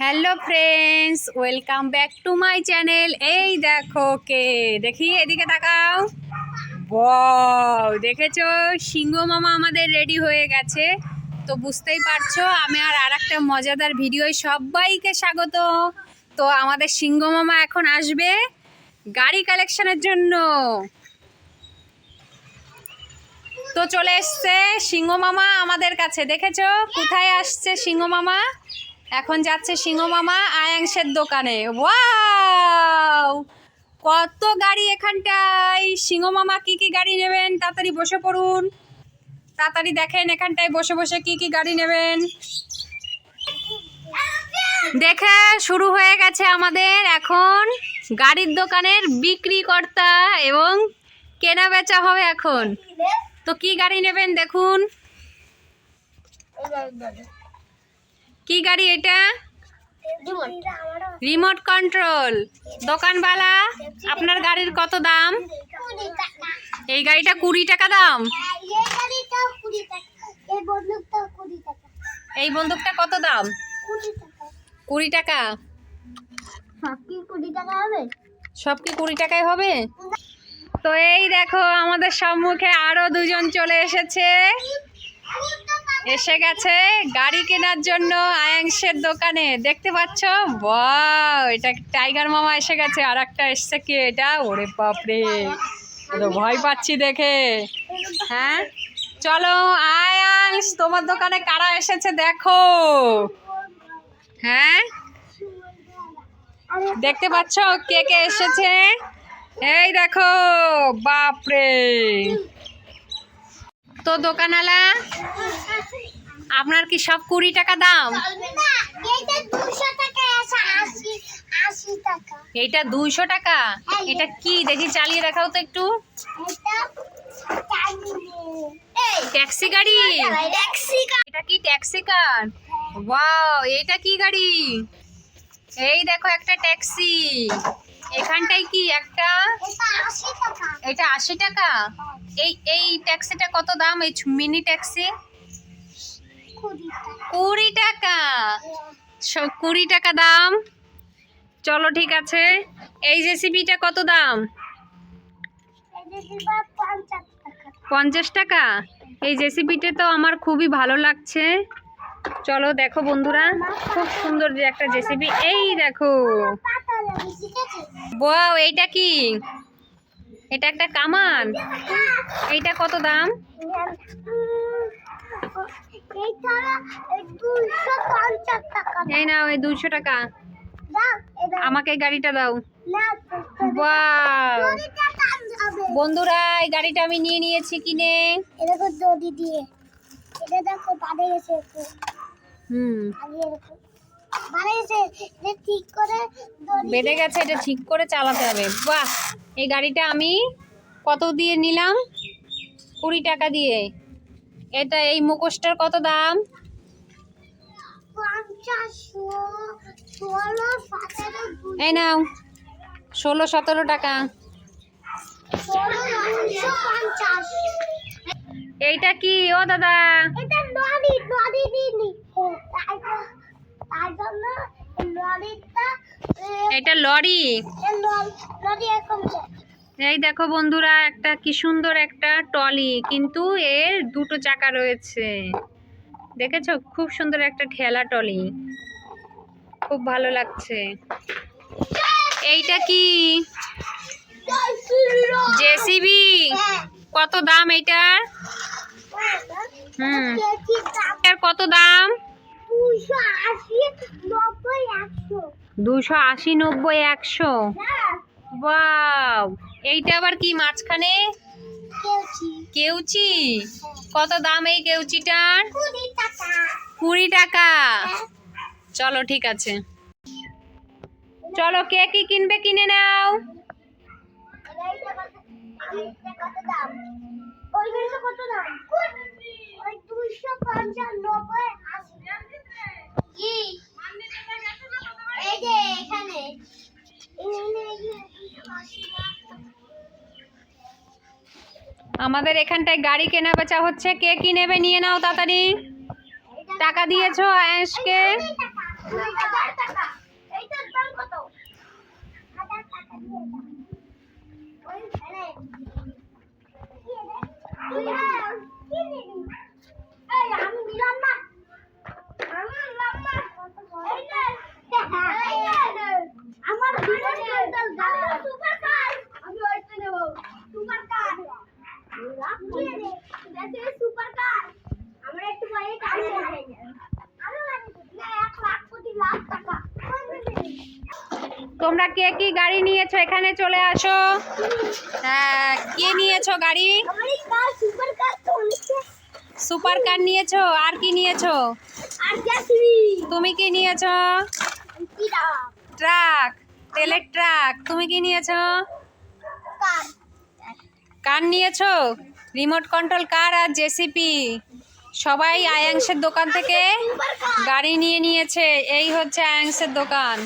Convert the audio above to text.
Hello friends, welcome back to my channel. এই দেখো কে, দেখি এদিকে তাকাও। ওয়াও, দেখেছো সিংহ মামা আমাদের রেডি হয়ে গেছে। তো বুঝতেই পারছো, আমি আর একটা মজাদার ভিডিও। সবাইকে স্বাগত। তো আমাদের সিংহ মামা এখন আসবে গাড়ি কালেকশনের জন্য। তো চলে এসছে সিংহ মামা আমাদের কাছে। দেখেছো কোথায় আসছে সিংহ মামা? এখন যাচ্ছে সিংহ মামা আয়াংশের দোকানে। ওয়াও, কত গাড়ি এখানটায়। সিংহ মামা কি কি গাড়ি নেবেন তাড়াতাড়ি বসে পড়ুন। তাড়াতাড়ি দেখেন এখানটায় বসে বসে কি কি গাড়ি নেবেন। দেখে শুরু হয়ে গেছে আমাদের এখন গাড়ির দোকানের বিক্রিকর্তা এবং কেনা বেচা হবে এখন। তো কি গাড়ি নেবেন দেখুন। কি গাড়ি এটা? Remote control. দোকানওয়ালা, আপনার গাড়ির কত দাম? এই গাড়িটা 20 টাকা দাম। এই বন্দুকটা কত দাম? 20 টাকা। সব কি 20 টাকায় হবে? তো এই দেখো আমাদের সম্মুখে আরো দুজন চলে এসে গেছে গাড়ি কেনার জন্য আয়াংশের দোকানে। দেখতে পাচ্ছ? বাহ, এটা টাইগার মামা এসে গেছে। আর একটা এসছে কি এটা? ওরে বাপরে, তো ভয় পাচ্ছি দেখে। হ্যাঁ চলো আয়াংশ, তোমার দোকানে কারা এসেছে দেখো। হ্যাঁ দেখতে পাচ্ছ কে কে এসেছে? এই দেখো, বাপরে। তো দোকানওয়ালা, আপনার কি সব 20 টাকা দাম? এইটা 200 টাকা। এটা কি দেখি, চালিয়ে দেখাও তো একটু। ট্যাক্সি গাড়ি। এটা কি ট্যাক্সি কার? ওয়াও, এটা কি গাড়ি? এই দেখো একটা ট্যাক্সি। এখানটায় কি একটা? এটা 80 টাকা। এই ট্যাক্সিটা কত দাম? এই মিনি ট্যাক্সি 20 টাকা। 20 টাকা দাম। চলো ঠিক আছে। এই জেসিবিটা কত দাম? 50 টাকা। এই জেসিবিটা তো আমার খুবই ভালো লাগছে। চলো দেখো বন্ধুরা, খুব সুন্দর যে একটা জেসিবি। এই দেখো, ওয়াও, এইটা কি? এটা একটা কামান। এইটা কত দাম? এই নাও, এই 200 টাকা। আমাকে গাড়িটা দাও। ওয়াও বন্ধুরা, এই গাড়িটা আমি নিয়ে নিয়েছি কিনে। বেঁধে গেছে, এটা ঠিক করে চালাতে হবে। বাহ, এই গাড়িটা আমি কত দিয়ে নিলাম? 20 টাকা দিয়ে। এটা এই মুখোশটার কত দাম? এই নাও, 16-17 টাকা। এইটা কি ও দাদা? এটা লরি। এই দেখো বন্ধুরা, একটা কি সুন্দর একটা ট্রলি, কিন্তু এর 2টো চাকা রয়েছে। দেখেছো? খুব সুন্দর একটা ঠেলা ট্রলি, খুব ভালো লাগছে। এইটা কি? জেসিবি। কত দাম এইটার? এর কত দাম? 280, 90, 100। ওয়াও, এইটা আবার কি মাঝখানে? কেউচি। কত দাম এই কেউচিটার? 20 টাকা। চলো ঠিক আছে। চলো, কে কি কিনবে কিনে নাও। আমাদের এখানটায় গাড়ি কেনা বেচা হচ্ছে। কে কি নেবে নিয়ে নাও তাড়াতাড়ি। টাকা দিয়েছো আয়েশকে? তোমরা কে কি গাড়ি নিয়েছো এখানে চলে আসো। হ্যাঁ, কে নিয়েছো গাড়ি? সুপার কার নিয়েছো। আর কি নিয়েছো? তুমি কি নিয়েছো? ট্রাক, তেলের ট্রাক। তুমি কি নিয়েছো? কার নিয়েছো? রিমোট কন্ট্রোল কার আর জেসিপি। সবাই আয়াংসের দোকান থেকে গাড়ি নিয়ে নিয়েছে। এই হচ্ছে আয়াংসের দোকান।